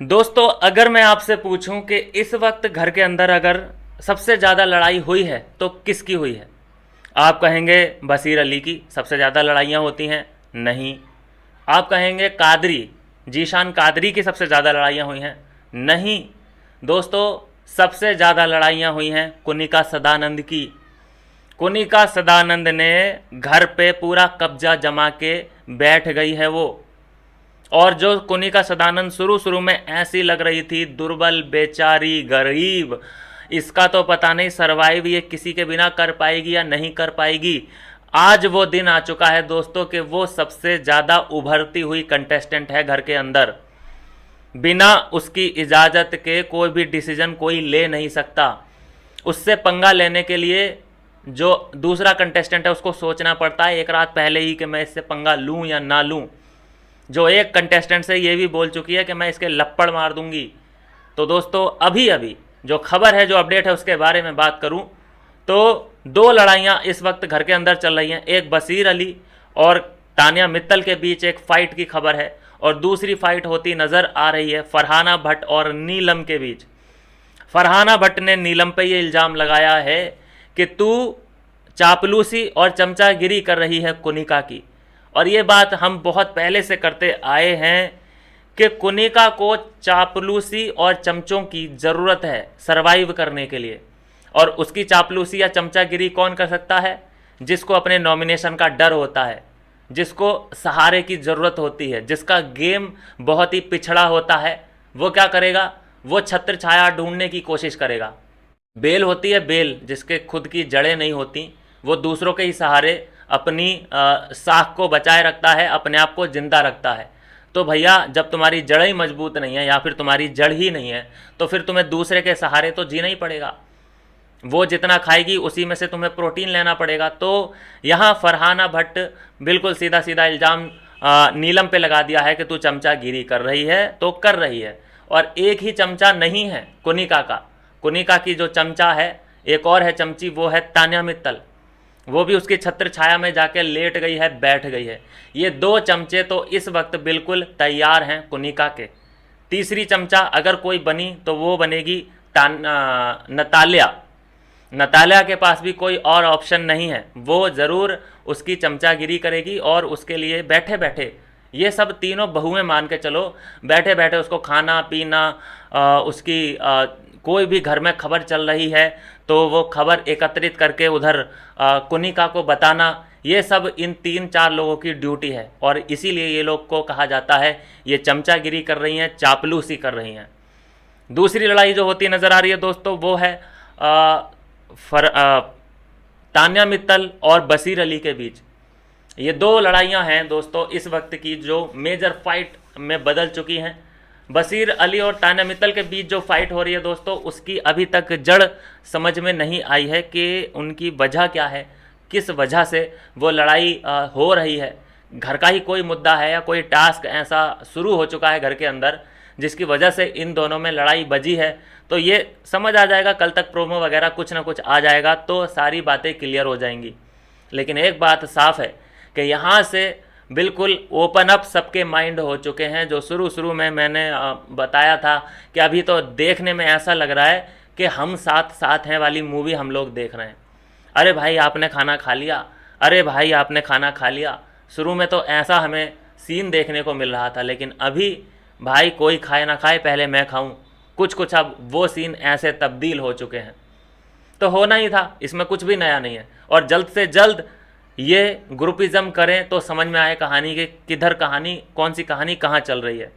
दोस्तों, अगर मैं आपसे पूछूं कि इस वक्त घर के अंदर अगर सबसे ज़्यादा लड़ाई हुई है तो किसकी हुई है? आप कहेंगे बशीर अली की सबसे ज़्यादा लड़ाइयाँ होती हैं। नहीं। आप कहेंगे कादरी, जीशान कादरी की सबसे ज़्यादा लड़ाइयाँ हुई हैं। नहीं। दोस्तों, सबसे ज़्यादा लड़ाइयाँ हुई हैं कुनिका सदानंद की। कुनिका सदानंद ने घर पे पूरा कब्जा जमा के बैठ गई है वो। और जो कुनिका सदानंद शुरू शुरू में ऐसी लग रही थी, दुर्बल, बेचारी, गरीब, इसका तो पता नहीं सरवाइव ये किसी के बिना कर पाएगी या नहीं कर पाएगी। आज वो दिन आ चुका है दोस्तों कि वो सबसे ज़्यादा उभरती हुई कंटेस्टेंट है घर के अंदर। बिना उसकी इजाज़त के कोई भी डिसीजन कोई ले नहीं सकता। उससे पंगा लेने के लिए जो दूसरा कंटेस्टेंट है उसको सोचना पड़ता है एक रात पहले ही कि मैं इससे पंगा लूँ या ना लूँ। जो एक कंटेस्टेंट से ये भी बोल चुकी है कि मैं इसके लप्पड़ मार दूंगी। तो दोस्तों, अभी अभी जो खबर है, जो अपडेट है, उसके बारे में बात करूं तो दो लड़ाइयां इस वक्त घर के अंदर चल रही हैं। एक बशीर अली और तानिया मित्तल के बीच एक फ़ाइट की खबर है, और दूसरी फ़ाइट होती नज़र आ रही है फरहाना भट्ट और नीलम के बीच। फरहाना भट्ट ने नीलम पे ये इल्ज़ाम लगाया है कि तू चापलूसी और चमचागिरी कर रही है कुनिका की। और ये बात हम बहुत पहले से करते आए हैं कि कुनिका को चापलूसी और चमचों की ज़रूरत है सरवाइव करने के लिए। और उसकी चापलूसी या चमचागिरी कौन कर सकता है? जिसको अपने नॉमिनेशन का डर होता है, जिसको सहारे की ज़रूरत होती है, जिसका गेम बहुत ही पिछड़ा होता है। वो क्या करेगा? वो छत्र छाया ढूंढने की कोशिश करेगा। बेल होती है बेल, जिसके खुद की जड़ें नहीं होती, वो दूसरों के ही सहारे अपनी साख को बचाए रखता है, अपने आप को जिंदा रखता है। तो भैया, जब तुम्हारी जड़ ही मजबूत नहीं है या फिर तुम्हारी जड़ ही नहीं है तो फिर तुम्हें दूसरे के सहारे तो जीना ही पड़ेगा। वो जितना खाएगी उसी में से तुम्हें प्रोटीन लेना पड़ेगा। तो यहाँ फरहाना भट्ट बिल्कुल सीधा सीधा इल्ज़ाम नीलम पे लगा दिया है कि तू चमचागिरी कर रही है। तो कर रही है, और एक ही चमचा नहीं है कुनिका का। कुनिका की जो चमचा है, एक और है चमची, वो है तान्या मित्तल। वो भी उसकी छत्र छाया में जाके लेट गई है, बैठ गई है। ये दो चमचे तो इस वक्त बिल्कुल तैयार हैं कुनिका के। तीसरी चमचा अगर कोई बनी तो वो बनेगी नतालिया। नतालिया के पास भी कोई और ऑप्शन नहीं है, वो ज़रूर उसकी चमचागिरी करेगी। और उसके लिए बैठे बैठे, ये सब तीनों बहुएं मान के चलो, बैठे बैठे उसको खाना पीना, उसकी कोई भी घर में खबर चल रही है तो वो खबर एकत्रित करके उधर कुनिका को बताना, ये सब इन 3-4 लोगों की ड्यूटी है। और इसीलिए ये लोग को कहा जाता है ये चमचागिरी कर रही हैं, चापलूसी कर रही हैं। दूसरी लड़ाई जो होती नज़र आ रही है दोस्तों, वो है तान्या मित्तल और बशीर अली के बीच। ये दो लड़ाइयाँ हैं दोस्तों इस वक्त की, जो मेजर फाइट में बदल चुकी हैं। बशीर अली और तान्या मित्तल के बीच जो फाइट हो रही है दोस्तों, उसकी अभी तक जड़ समझ में नहीं आई है कि उनकी वजह क्या है, किस वजह से वो लड़ाई हो रही है। घर का ही कोई मुद्दा है या कोई टास्क ऐसा शुरू हो चुका है घर के अंदर जिसकी वजह से इन दोनों में लड़ाई बजी है। तो ये समझ आ जाएगा, कल तक प्रोमो वगैरह कुछ ना कुछ आ जाएगा तो सारी बातें क्लियर हो जाएंगी। लेकिन एक बात साफ है कि यहाँ से बिल्कुल ओपन अप सबके माइंड हो चुके हैं। जो शुरू शुरू में मैंने बताया था कि अभी तो देखने में ऐसा लग रहा है कि हम साथ साथ हैं वाली मूवी हम लोग देख रहे हैं। अरे भाई आपने खाना खा लिया, अरे भाई आपने खाना खा लिया। शुरू में तो ऐसा हमें सीन देखने को मिल रहा था, लेकिन अभी भाई कोई खाए ना खाए पहले मैं खाऊं, कुछ कुछ अब वो सीन ऐसे तब्दील हो चुके हैं। तो होना ही था, इसमें कुछ भी नया नहीं है। और जल्द से जल्द ये ग्रुपिज़म करें तो समझ में आए कहानी के किधर कहानी, कौन सी कहानी कहाँ चल रही है।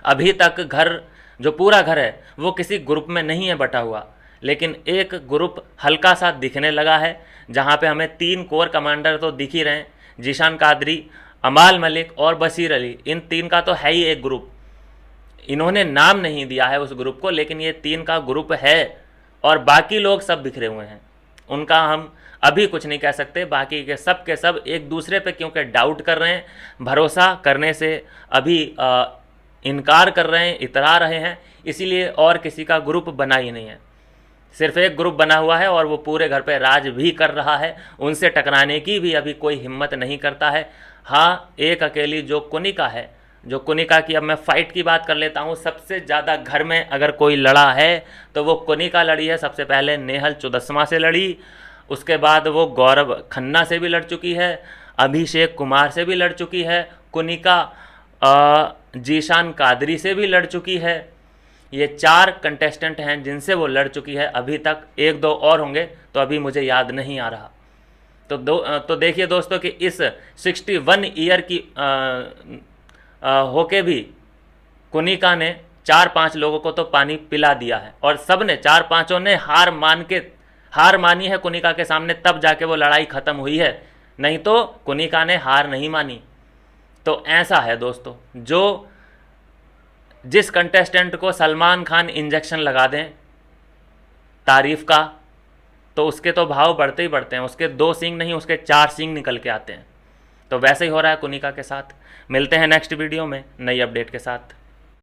अभी तक घर, जो पूरा घर है, वो किसी ग्रुप में नहीं है बटा हुआ, लेकिन एक ग्रुप हल्का सा दिखने लगा है जहाँ पे हमें 3 कोर कमांडर तो दिख ही रहे हैं, जीशान कादरी, अमाल मलिक और बशीर अली। इन 3 का तो है ही एक ग्रुप। इन्होंने नाम नहीं दिया है उस ग्रुप को, लेकिन ये 3 का ग्रुप है। और बाकी लोग सब बिखरे हुए हैं, उनका हम अभी कुछ नहीं कह सकते। बाकी के सब एक दूसरे पे क्योंकि डाउट कर रहे हैं, भरोसा करने से अभी इनकार कर रहे हैं, इतरा रहे हैं, इसीलिए और किसी का ग्रुप बना ही नहीं है। सिर्फ एक ग्रुप बना हुआ है और वो पूरे घर पे राज भी कर रहा है। उनसे टकराने की भी अभी कोई हिम्मत नहीं करता है। हाँ, एक अकेली जो कुनिका है जो कुनिका की, अब मैं फाइट की बात कर लेता हूँ, सबसे ज़्यादा घर में अगर कोई लड़ा है तो वो कुनिका लड़ी है। सबसे पहले नेहल चुदस्मा से लड़ी, उसके बाद वो गौरव खन्ना से भी लड़ चुकी है, अभिषेक कुमार से भी लड़ चुकी है, कुनिका जीशान कादरी से भी लड़ चुकी है। ये 4 कंटेस्टेंट हैं जिनसे वो लड़ चुकी है अभी तक। 1-2 और होंगे तो अभी मुझे याद नहीं आ रहा। तो देखिए दोस्तों कि इस 61 ईयर की होके भी कुनिका ने 4-5 लोगों को तो पानी पिला दिया है, और सब ने 4-5 ने हार मानी है कुनिका के सामने, तब जाके वो लड़ाई ख़त्म हुई है, नहीं तो कुनिका ने हार नहीं मानी। तो ऐसा है दोस्तों, जो जिस कंटेस्टेंट को सलमान खान इंजेक्शन लगा दें तारीफ का, तो उसके तो भाव बढ़ते ही बढ़ते हैं, उसके 2 सींग नहीं उसके 4 सींग निकल के आते हैं। तो वैसे ही हो रहा है कुनिका के साथ। मिलते हैं नेक्स्ट वीडियो में नई अपडेट के साथ।